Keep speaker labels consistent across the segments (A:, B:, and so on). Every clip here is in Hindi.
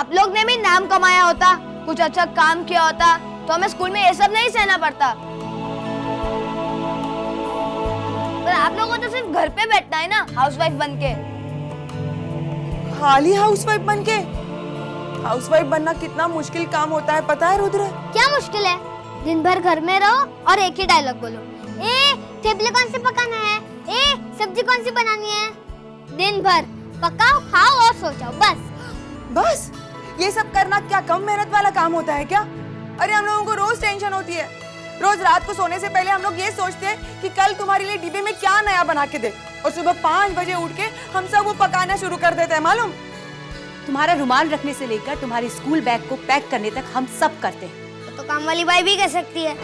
A: आप लोग ने भी नाम कमाया होता, कुछ अच्छा काम किया होता तो हमें स्कूल में ये सब नहीं सहना पड़ता। पर आप लोगों को तो सिर्फ घर पे बैठना है ना, हाउसवाइफ बनके।
B: खाली हाउसवाइफ बनके? हाउसवाइफ बनना कितना मुश्किल काम होता है पता है रुद्र?
C: क्या मुश्किल है? दिन भर घर में रहो और एक ही डायलॉग बोलो, ए थेपले कौन से पकाना है, ए सब्जी कौन सी बनानी है। दिन भर पकाओ, खाओ और सो जाओ, बस।
B: ये सब करना क्या कम मेहनत वाला काम होता है क्या? अरे हम लोगों को रोज टेंशन होती है। रोज रात को सोने से पहले हम लोग ये सोचते हैं कि कल तुम्हारे लिए डिब्बे में क्या नया बना के दे, और सुबह 5 बजे उठ के हम सब वो पकाना शुरू कर देते हैं, मालूम?
D: तुम्हारा रुमाल रखने से लेकर तुम्हारे स्कूल बैग को पैक करने तक हम सब करते हैं।
C: तो काम वाली बाई भी कर सकती है।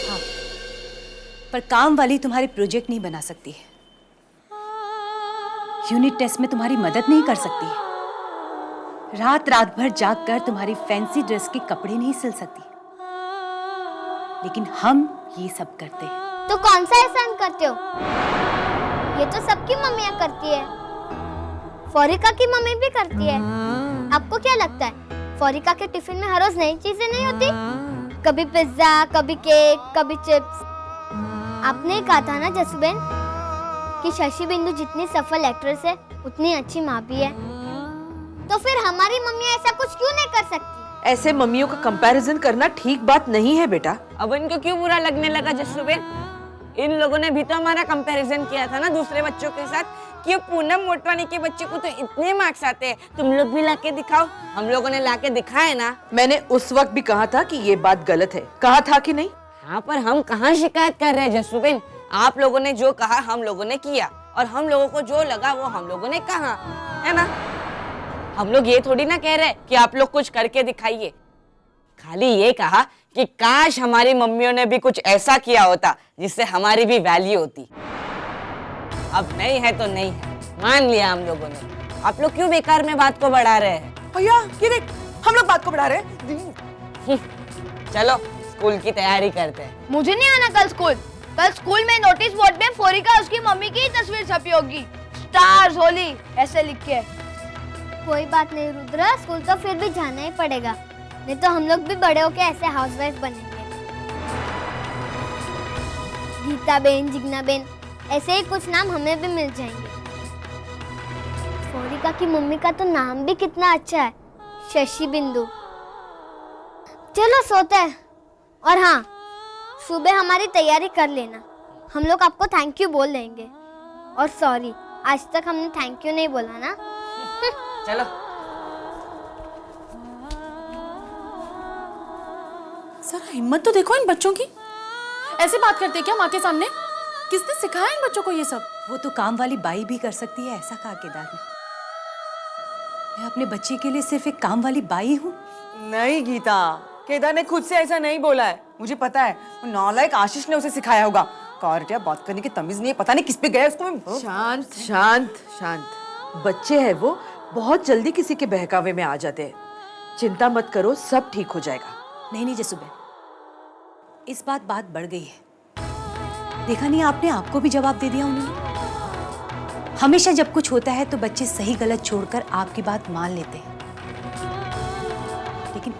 D: हाँ, पर काम वाली तुम्हारे प्रोजेक्ट नहीं बना सकती है, यूनिट टेस्ट में तुम्हारी मदद नहीं कर सकती है, रात रात भर जाग कर तुम्हारी फैंसी ड्रेस के कपड़े नहीं सिल सकती, लेकिन हम ये सब करते हैं।
C: तो कौन सा एहसान करते हो? ये तो सबकी मम्मियाँ करती है, फौरिका की मम्मी भी करती है। आपको क्या लगता है फौरिका के टिफिन में हर रोज नई चीजें नहीं होती? कभी पिज्जा, कभी केक, कभी चिप्स। आपने कहा था ना जसूबेन कि शशि बिंदु जितनी सफल एक्ट्रेस है उतनी अच्छी माँ भी है, तो फिर हमारी मम्मी ऐसा कुछ क्यों नहीं कर सकती?
E: ऐसे मम्मियों का कंपैरिजन करना ठीक बात नहीं है बेटा।
F: अब इनको क्यों बुरा लगने लगा जसूबेन? इन लोगों ने भी तो हमारा कंपैरिजन किया था ना दूसरे बच्चों के साथ कि पूनम मोटवानी के बच्चे को तो इतने मार्क्स आते हैं, तुम लोग भी लाके दिखाओ। हम लोगों ने लाके दिखाए ना।
E: मैंने उस वक्त भी कहा था कि ये बात गलत है, कहा था कि नहीं?
F: हाँ, पर हम कहाँ शिकायत कर रहे हैं जसूबेन? आप लोगों ने जो कहा हम लोगों ने किया, और हम लोगों को जो लगा वो हम लोगों ने कहा, है ना? हम लोग ये थोड़ी ना कह रहे कि आप लोग कुछ करके दिखाइए, खाली ये कहा कि काश हमारी मम्मियों ने भी कुछ ऐसा किया होता जिससे हमारी भी वैल्यू होती। अब नहीं है तो नहीं है, मान लिया हम लोगों ने। आप लोग क्यों बेकार में बात को बढ़ा रहे हैं?
B: भैया ये देख, हम लोग बात को बढ़ा रहे हैं।
F: चलो स्कूल की तैयारी करते हैं।
A: मुझे नहीं आना कल स्कूल। कल स्कूल में नोटिस बोर्ड में फोरिका उसकी मम्मी की तस्वीर छपी होगी, स्टार्स होली ऐसे लिख के।
C: कोई बात नहीं रुद्र, स्कूल तो फिर भी जाना ही पड़ेगा, नहीं तो हम लोग भी बड़े होके ऐसे हाउसवाइफ बनेंगे। गीता बेन, जिग्ना बेन, ऐसे ही कुछ नाम हमें भी मिल जाएंगे। फोरिका की मम्मी का तो नाम भी कितना अच्छा है, शशि बिंदु। चलो सोते हैं, और हाँ सुबह हमारी तैयारी कर लेना, हम लोग आपको थैंक यू बोल देंगे। और सॉरी, आज तक हमने थैंक यू नहीं बोला ना।
F: चलो
G: सर हिम्मत तो देखो इन बच्चों की, ऐसे बात करते क्या माँ के सामने? किसने सिखाया इन बच्चों को ये सब?
D: वो तो काम वाली बाई भी कर सकती है, ऐसा कहा केदार ने। मैं अपने बच्चे के लिए सिर्फ एक काम वाली बाई हूँ।
B: नहीं गीता, केदार ने खुद से ऐसा नहीं बोला है, मुझे पता है। वो नालायक आशीष ने उसे सिखाया होगा। कार्टिया बात करने की तमीज नहीं है, पता नहीं किस पे गया उसको। मैं
E: शांत शांत शांत, बच्चे हैं वो, बहुत जल्दी किसी के बहकावे में आ जाते हैं। चिंता मत करो, सब ठीक हो जाएगा।
D: नहीं जसूबेन, इस बात बढ़ गई है। देखा नहीं आपने, आपको भी जवाब दे दिया उन्होंने। हमेशा जब कुछ होता है तो बच्चे सही गलत छोड़कर आपकी बात मान लेते हैं, लेकिन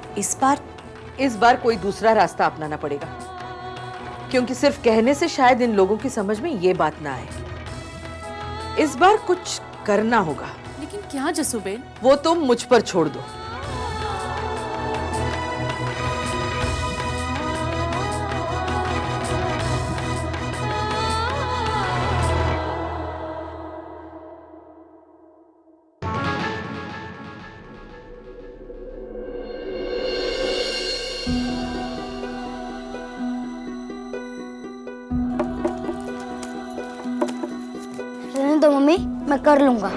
D: इस बार
E: कोई दूसरा रास्ता अपनाना पड़ेगा, क्योंकि सिर्फ कहने से शायद इन लोगों की समझ में ये बात ना आए। इस बार कुछ करना होगा।
G: लेकिन क्या जसूबेन?
E: वो तुम मुझ पर छोड़ दो।
C: रहने दो मम्मी, मैं कर लूंगा।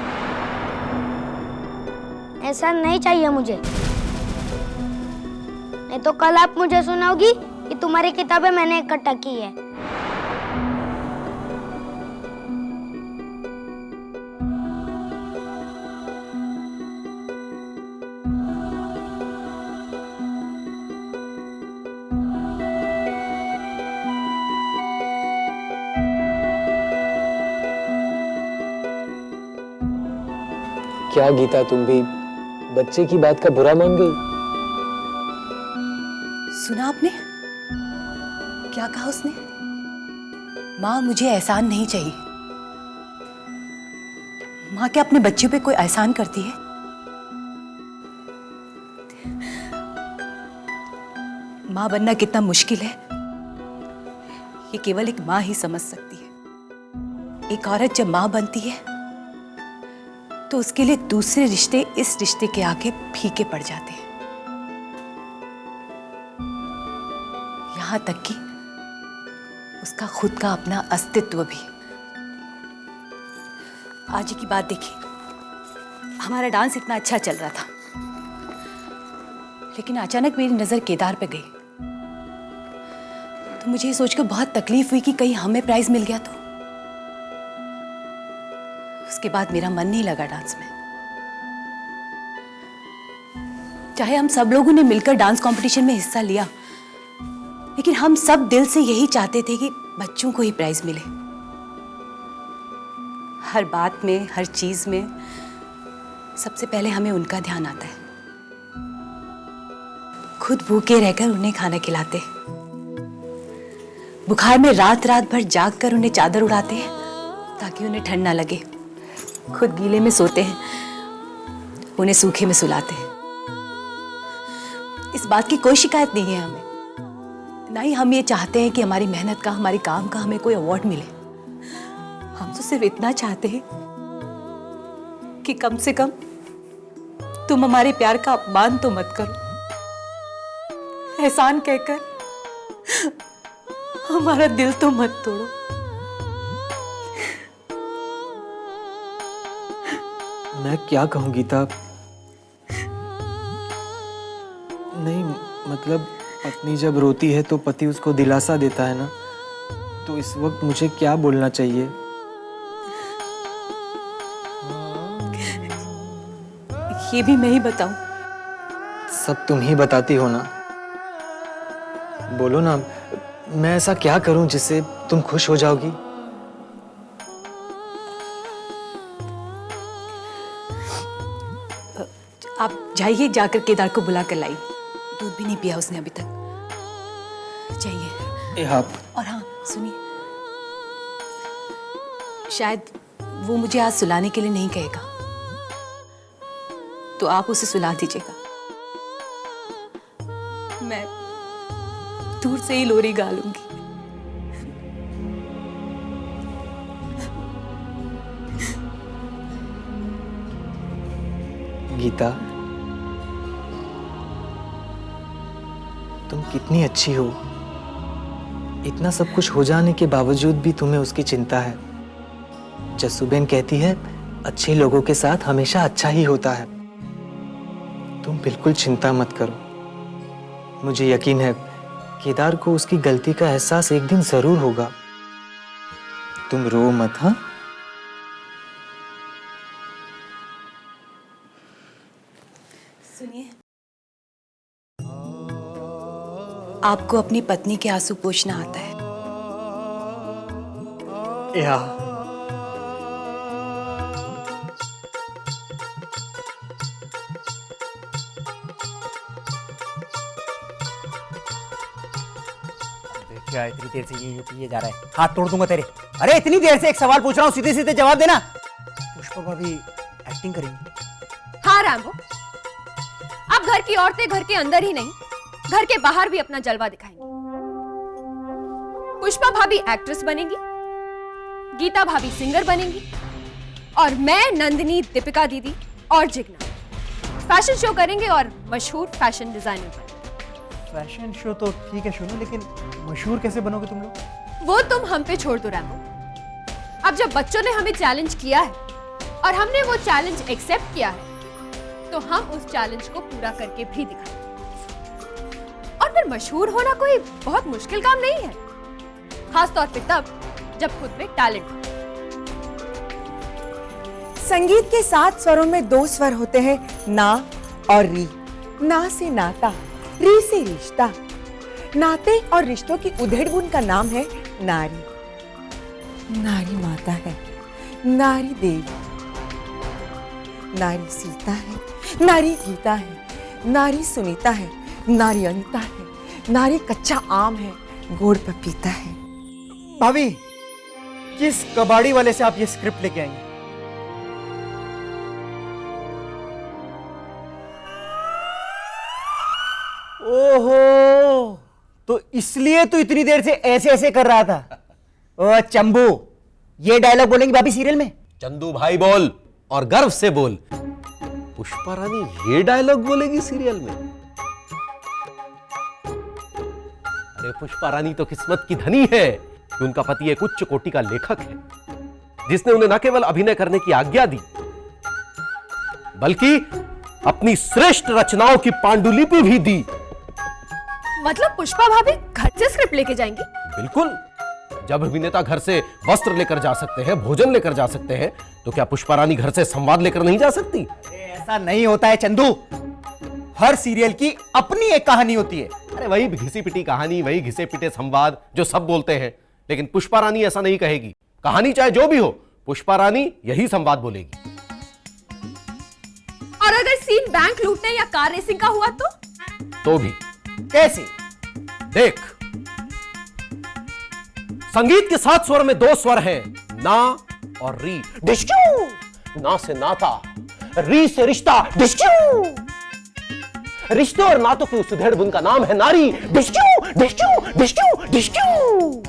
C: ऐसा नहीं चाहिए मुझे, नहीं तो कल आप मुझे सुनाओगी कि तुम्हारी किताबें मैंने इकट्ठा की है।
H: क्या गीता, तुम भी बच्चे की बात का बुरा मान गई?
D: सुना आपने क्या कहा उसने? माँ, मुझे एहसान नहीं चाहिए। माँ क्या अपने बच्चों पे कोई एहसान करती है? माँ बनना कितना मुश्किल है ये केवल एक माँ ही समझ सकती है। एक औरत जब माँ बनती है तो उसके लिए दूसरे रिश्ते इस रिश्ते के आगे फीके पड़ जाते हैं, यहां तक कि उसका खुद का अपना अस्तित्व भी। आज की बात देखिए, हमारा डांस इतना अच्छा चल रहा था, लेकिन अचानक मेरी नजर केदार पे गई तो मुझे ये सोचकर बहुत तकलीफ हुई कि कहीं हमें प्राइज मिल गया तो। उसके बाद मेरा मन नहीं लगा डांस में। चाहे हम सब लोगों ने मिलकर डांस कंपटीशन में हिस्सा लिया, लेकिन हम सब दिल से यही चाहते थे कि बच्चों को ही प्राइज मिले। हर बात में, हर चीज में सबसे पहले हमें उनका ध्यान आता है। खुद भूखे रहकर उन्हें खाना खिलाते, बुखार में रात रात भर जाग कर उन्हें चादर उड़ाते हैं ताकि उन्हें ठंड ना लगे। खुद गीले में सोते हैं, उन्हें सूखे में सुलाते हैं। इस बात की कोई शिकायत नहीं है हमें, ना ही हम ये चाहते हैं कि हमारी मेहनत का, हमारे काम का हमें कोई अवार्ड मिले। हम तो सिर्फ इतना चाहते हैं कि कम से कम तुम हमारे प्यार का अपमान तो मत करो, एहसान कहकर हमारा दिल तो मत तोड़ो।
H: मैं क्या कहूँ गीता? नहीं, मतलब पत्नी जब रोती है तो पति उसको दिलासा देता है ना, तो इस वक्त मुझे क्या बोलना चाहिए?
D: ये भी मैं ही बताऊं?
H: सब तुम ही बताती हो ना। बोलो ना, मैं ऐसा क्या करूं जिससे तुम खुश हो जाओगी?
D: आप जाइए, जाकर केदार को बुला कर लाइए। दूध भी नहीं पिया उसने अभी तक। जाइए।
H: आप
D: और हाँ सुनिए, शायद वो मुझे आज सुलाने के लिए नहीं कहेगा, तो आप उसे सुला दीजिएगा। मैं दूर से ही लोरी गा लूंगी।
H: गीता, तुम कितनी अच्छी हो। इतना सब कुछ हो जाने के बावजूद भी तुम्हें उसकी चिंता है। जस्सूबेन कहती है, अच्छे लोगों के साथ हमेशा अच्छा ही होता है। तुम बिल्कुल चिंता मत करो। मुझे यकीन है केदार को उसकी गलती का एहसास एक दिन जरूर होगा। तुम रो मत। हाँ,
D: सुनिए, आपको अपनी पत्नी के आंसू पोंछना आता है?
H: या
I: क्या इतनी देर से ये पिए जा रहा है? हाथ तोड़ दूंगा तेरे। अरे इतनी देर से एक सवाल पूछ रहा हूँ, सीधे सीधे जवाब देना। पुष्पा भाभी एक्टिंग करेंगी?
J: हाँ रामो, अब घर की औरतें घर के अंदर ही नहीं, घर के बाहर भी अपना जलवा दिखाएंगी। पुष्पा भाभी एक्ट्रेस बनेंगी, गीता भाभी सिंगर बनेंगी, और मैं, नंदिनी, दीपिका दीदी और जिग्ना फैशन शो करेंगे और मशहूर फैशन डिजाइनर बनेंगे।
I: फैशन शो तो ठीक है शोनो, लेकिन मशहूर कैसे बनोगे तुम लोग?
J: वो तुम हम पे छोड़ दो रामो। अब जब बच्चों ने हमें चैलेंज किया है और हमने वो चैलेंज एक्सेप्ट किया है, तो हम उस चैलेंज को पूरा करके भी दिखाएंगे। और फिर मशहूर होना कोई बहुत मुश्किल काम नहीं है, खास तौर पे तब जब खुद में टैलेंट हो।
B: संगीत के 7 स्वरों में 2 स्वर होते हैं, ना और री। ना से नाता, री से रिश्ता। नाते और रिश्तों की उधेड़-बुन का नाम है नारी। नारी माता है, नारी देवी। नारी सीता है, नारी गीता है, नारी सुनीता है, नारी अनीता है, नारी कच्चा आम है, गुड़ पपीता है।
I: भाभी, किस कबाड़ी वाले से आप ये स्क्रिप्ट लेके आई हैं? ओहो, तो इसलिए तू इतनी देर से ऐसे ऐसे कर रहा था। ओ चंबू, ये डायलॉग बोलेंगी भाभी सीरियल में?
K: चंदू भाई बोल, और गर्व से बोल। पुष्पा रानी ये डायलॉग बोलेगी सीरियल में? अरे पुष्पा रानी तो किस्मत की धनी है कि उनका पति एक उच्च कोटि का लेखक है, जिसने उन्हें न केवल अभिनय करने की आज्ञा दी, बल्कि अपनी श्रेष्ठ रचनाओं की पांडुलिपि भी दी।
J: मतलब पुष्पा भाभी घर से स्क्रिप्ट लेके जाएंगी?
K: बिल्कुल। जब अभिनेता घर से वस्त्र लेकर जा सकते हैं, भोजन लेकर जा सकते हैं, तो क्या पुष्पा रानी घर से संवाद लेकर नहीं जा सकती?
I: ऐसा नहीं होता है चंदू, हर सीरियल की अपनी एक कहानी होती है।
K: अरे वही घिसी पिटी कहानी, वही घिसे पिटे संवाद जो सब बोलते हैं, लेकिन पुष्पा रानी ऐसा नहीं कहेगी। कहानी चाहे जो भी हो, पुष्पा रानी यही संवाद बोलेगी।
J: और अगर सीन बैंक लूटने या कार रेसिंग का हुआ तो
K: भी
I: कैसे?
K: देख, संगीत के 7 स्वर में 2 स्वर हैं, ना और री। डिश्क्यू। ना से नाता, री से रिश्ता। डिश्क्यू। रिश्ते और नातों की उस उधेड़ बुन का नाम है नारी। डिश्क्यू डिश्क्यू डिश्क्यू डिश्क्यू।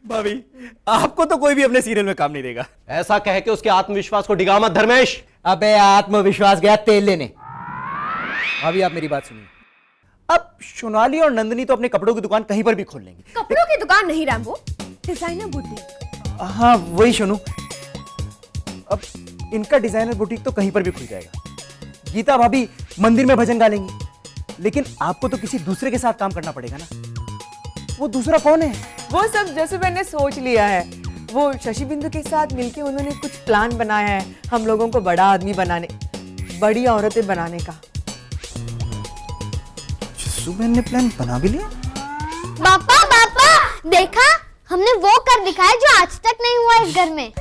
I: भाभी, आपको तो कोई भी अपने सीरियल में काम नहीं देगा।
K: ऐसा कह के उसके आत्मविश्वास को डिगा मत धर्मेश।
I: अबे आत्मविश्वास गया तेल लेने। भाभी आप मेरी बात सुनिए, अब सोनाली और नंदिनी तो अपने कपड़ों की दुकान कहीं पर भी खोल लेंगी।
J: कपड़ों की दुकान नहीं रैम्बो, डिजाइनर बुटीक।
I: हाँ वही सुनो, अब इनका डिजाइनर बुटीक तो कहीं पर भी खुल जाएगा। गीता भाभी मंदिर में भजन गा लेंगी, लेकिन आपको तो किसी दूसरे के साथ काम करना पड़ेगा ना। वो दूसरा कौन है?
B: वो सब जसूबेन ने सोच लिया है। वो शशि बिंदु के साथ मिलके उन्होंने कुछ प्लान बनाया है हम लोगों को बड़ा आदमी बनाने, बड़ी औरतें बनाने का।
I: जसूबेन ने प्लान बना भी लिया?
C: पापा पापा, देखा हमने वो कर दिखाया जो आज तक नहीं हुआ इस घर में।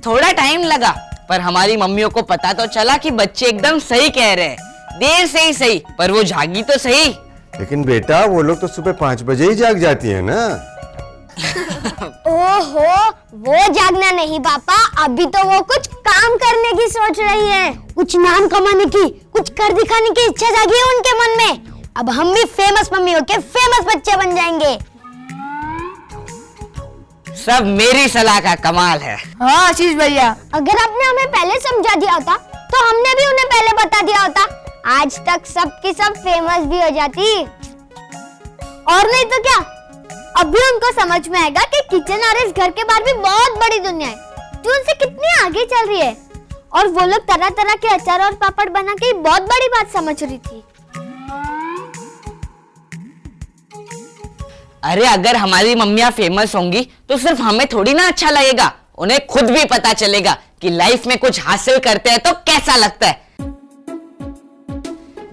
F: थोड़ा टाइम लगा, पर हमारी मम्मियों को पता तो चला कि बच्चे एकदम सही कह रहे हैं। देर से ही सही, पर वो जागी तो सही।
L: लेकिन बेटा वो लोग तो सुबह 5 बजे ही जाग जाती है ना।
C: ओहो, वो जागना नहीं पापा, अभी तो वो कुछ काम करने की सोच रही है, कुछ नाम कमाने की, कुछ कर दिखाने की इच्छा जागी है उनके मन में। अब हम भी फेमस मम्मी होके फेमस बच्चे बन जाएंगे।
F: सब मेरी सलाह का कमाल है।
B: हाँ आशीष भैया,
C: अगर आपने हमें पहले समझा दिया होता तो हमने भी उन्हें पहले बता दिया होता, आज तक सब की सब फेमस भी हो जाती। और नहीं तो क्या, अभी उनको समझ में आएगा कि किचन और इस घर के बाहर भी बहुत बड़ी दुनिया है जो उनसे कितनी आगे चल रही है। और वो लोग तरह तरह के अचार और पापड़ बना के बहुत बड़ी बात समझ रही थी।
F: अरे अगर हमारी मम्मियाँ फेमस होंगी तो सिर्फ हमें थोड़ी ना अच्छा लगेगा, उन्हें खुद भी पता चलेगा कि लाइफ में कुछ हासिल करते हैं तो कैसा लगता है।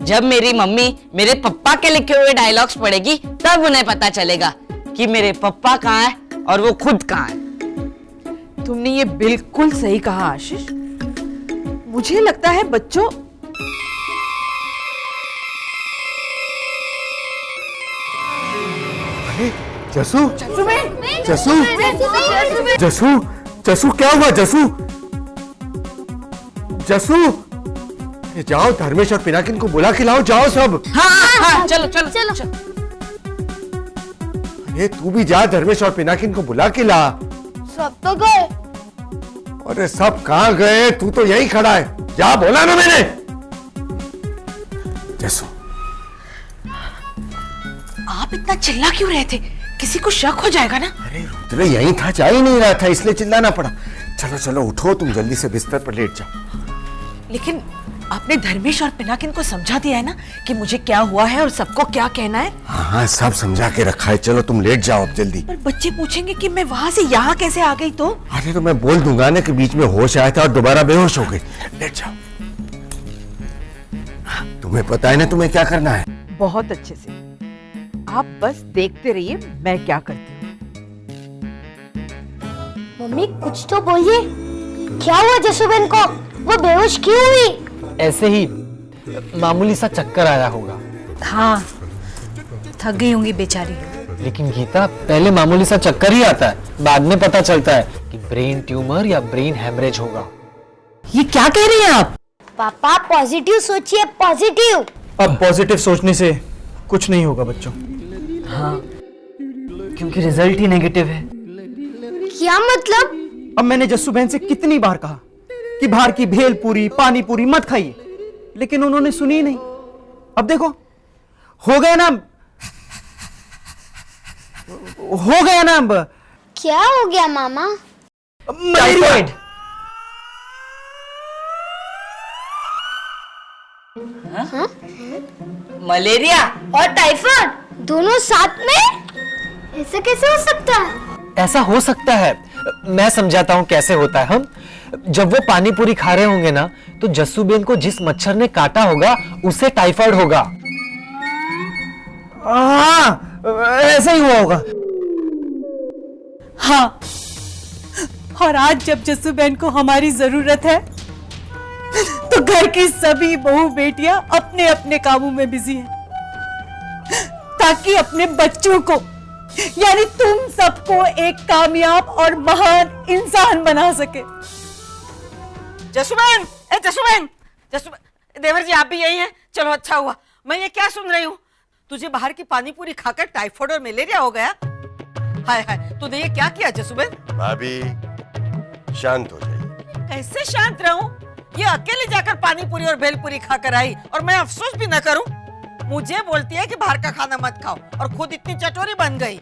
F: जब मेरी मम्मी मेरे पप्पा के लिखे हुए डायलॉग्स पढ़ेगी तब उन्हें पता चलेगा कि मेरे पप्पा कहाँ है और वो खुद कहाँ है।
E: तुमने ये बिल्कुल सही कहा आशीष। मुझे लगता है बच्चों,
L: जसू जसू जसू जसू क्या हुआ? जसू जसू, ये जाओ धर्मेश और पिनाकिन को बुला के लाओ, जाओ सब।
F: हाँ, चलो चलो चलो।
L: अरे तू भी जा, धर्मेश और पिनाकिन को बुला के ला।
A: सब तो गए।
L: अरे सब कहाँ गए? तू तो यही खड़ा है, जा, बोला ना मैंने। जसू,
E: आप इतना चिल्ला क्यों रहे थे? किसी को शक हो जाएगा ना।
L: अरे रुद्र यहीं था, जा ही नहीं रहा था, इसलिए चिल्लाना पड़ा। चलो चलो उठो, तुम जल्दी से बिस्तर पर लेट जाओ।
E: लेकिन आपने धर्मेश और पिनाकिन को समझा दिया है ना कि मुझे क्या हुआ है और सबको क्या कहना है?
L: हाँ सब समझा के रखा है। चलो तुम लेट जाओ अब जल्दी।
E: पर बच्चे पूछेंगे कि मैं वहां से यहाँ कैसे आ गई तो?
L: अरे तो मैं बोल दूंगा ना कि बीच में होश आया था और दोबारा बेहोश हो गई। लेट जाओ। तुम्हें पता है ना तुम्हें क्या करना है?
E: बहुत अच्छे से। आप बस देखते रहिए मैं क्या करती हूँ।
C: मम्मी कुछ तो बोलिए, क्या हुआ जसूबेन को? वो बेहोश क्यों हुई?
H: ऐसे ही मामूली सा चक्कर आया होगा।
D: हाँ, थक गई होंगी बेचारी।
H: लेकिन गीता, पहले मामूली सा चक्कर ही आता है, बाद में पता चलता है कि ब्रेन ट्यूमर या ब्रेन हेमरेज होगा।
D: ये क्या कह रही हैं आप?
C: पापा पॉजिटिव सोचिए, पॉजिटिव।
I: अब पॉजिटिव सोचने से कुछ नहीं होगा बच्चों।
H: हाँ, क्योंकि रिजल्ट ही नेगेटिव है।
C: क्या मतलब?
I: अब मैंने जस्सू बहन से कितनी बार कहा कि बाहर की भेल पूरी पानी पूरी मत खाइए, लेकिन उन्होंने सुनी ही नहीं। अब देखो, हो गया ना, हो गया ना। अब
C: क्या हो गया मामा?
H: टाइफाइड।
F: मलेरिया
C: और टाइफाइड दोनों साथ में? ऐसे कैसे हो सकता है?
H: ऐसा हो सकता है, मैं समझाता हूँ कैसे होता है। हम जब वो पानी पूरी खा रहे होंगे ना, तो जस्सूबेन को जिस मच्छर ने काटा होगा उससे टाइफाइड होगा।
I: हाँ, ऐसा ही हुआ होगा।
D: हाँ, और आज जब जस्सू बहन को हमारी जरूरत है तो घर की सभी बहू बेटियां अपने अपने कामों में बिजी हैं, ताकि अपने बच्चों को यानी तुम सबको एक कामयाब और महान इंसान बना सके।
F: जसूबेन, ए जसूबेन, जसूबेन, देवर जी आप भी यही हैं? चलो अच्छा हुआ। मैं ये क्या सुन रही हूँ, तुझे बाहर की पानी पूरी खाकर टाइफाइड और मलेरिया हो गया? हाय हाय, तूने ये क्या किया जसूबेन?
L: भाभी शांत हो जाइए।
F: कैसे शांत रहूं? ये अकेले जाकर पानी पूरी और भेलपूरी खाकर आई और मैं अफसोस भी न करूं? मुझे बोलती है कि बाहर का खाना मत खाओ और खुद इतनी चटोरी बन गई।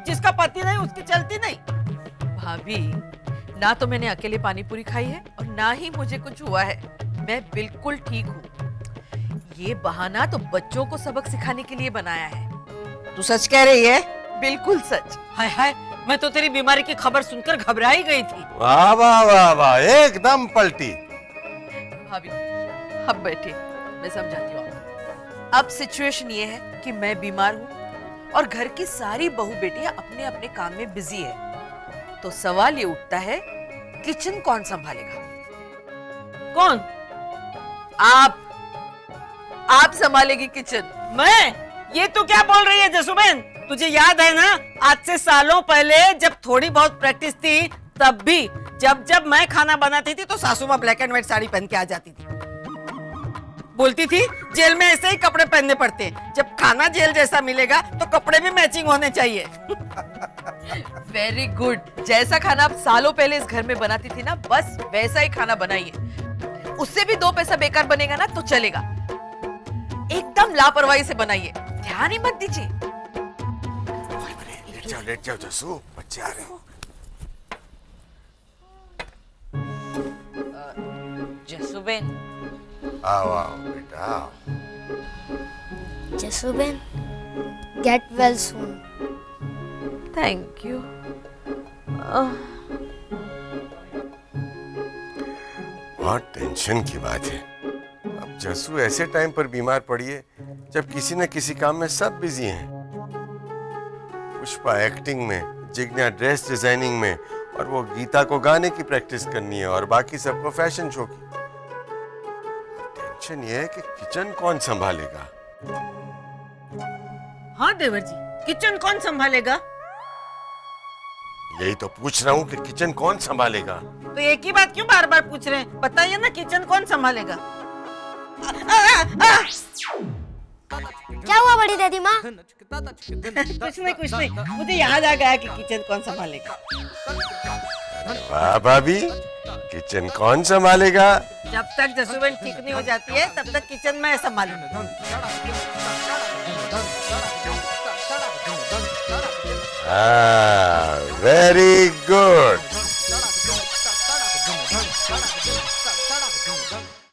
F: जिसका पति नहीं उसकी चलती नहीं।
E: भाभी, ना तो मैंने अकेले पानी पूरी खाई है और ना ही मुझे कुछ हुआ है। मैं बिल्कुल ठीक हूँ। ये बहाना तो बच्चों को सबक सिखाने के लिए बनाया है।
F: तू सच कह रही है?
E: बिल्कुल सच।
F: हाय हाय, मैं तो तेरी बीमारी की खबर सुनकर घबरा ही गई थी।
L: वाह वाह वाह वाह, एकदम पलटी।
E: भाभी अब बैठिए, मैं समझाती हूँ आपको। अब सिचुएशन ये है कि मैं बीमार हूँ और घर की सारी बहू बेटियां अपने अपने काम में बिजी है। तो सवाल ये उठता है, किचन कौन संभालेगा?
F: कौन?
E: आप संभालेगी किचन।
F: मैं? ये तू क्या बोल रही है जसूबेन? तुझे याद है ना, आज से सालों पहले जब थोड़ी बहुत प्रैक्टिस थी, तब भी जब मैं खाना बनाती थी तो सासू माँ ब्लैक एंड व्हाइट साड़ी पहन के आ जाती थी। बोलती थी जेल में ऐसे ही कपड़े पहनने पड़ते हैं, जब खाना जेल जैसा मिलेगा तो कपड़े भी मैचिंग होने चाहिए।
E: Very good. जैसा खाना आप सालों पहले इस घर में बनाती थी ना, बस वैसा ही खाना बनाइए। उससे भी 2 पैसा बेकार बनेगा ना तो चलेगा। एकदम लापरवाही से बनाइए, ध्यान ही मत दीजिए।
L: लेट जाओ जस्सू, बच्चे आ रहे हैं।
F: जसूबेन,
L: आओ आओ बेटा आओ।
C: Jasuben, get well soon.
E: Thank you.
L: बहुत टेंशन की बात है। अब जस्सू ऐसे टाइम पर बीमार पड़ी है जब किसी न किसी काम में सब बिजी हैं। पुष्पा एक्टिंग में, जिग्ना ड्रेस डिजाइनिंग में, और वो गीता को गाने की प्रैक्टिस करनी है और बाकी सबको फैशन शो की। टेंशन ये है कि किचन कौन संभालेगा।
F: हाँ देवर जी, किचन कौन संभालेगा?
L: यही तो पूछ रहा हूँ कि किचन कौन संभालेगा।
F: तो एक ही बात क्यों बार बार पूछ रहे हैं? बताइए ना, किचन कौन संभालेगा?
C: क्या हुआ बड़ी दादी माँ?
F: कुछ नहीं, मुझे याद आ गया कि किचन कौन संभालेगा।
L: वाह भाभी, किचन कौन संभालेगा?
F: जब तक जसूबेन ठीक नहीं हो जाती है तब तक किचन में संभालूंगा।
L: Very good.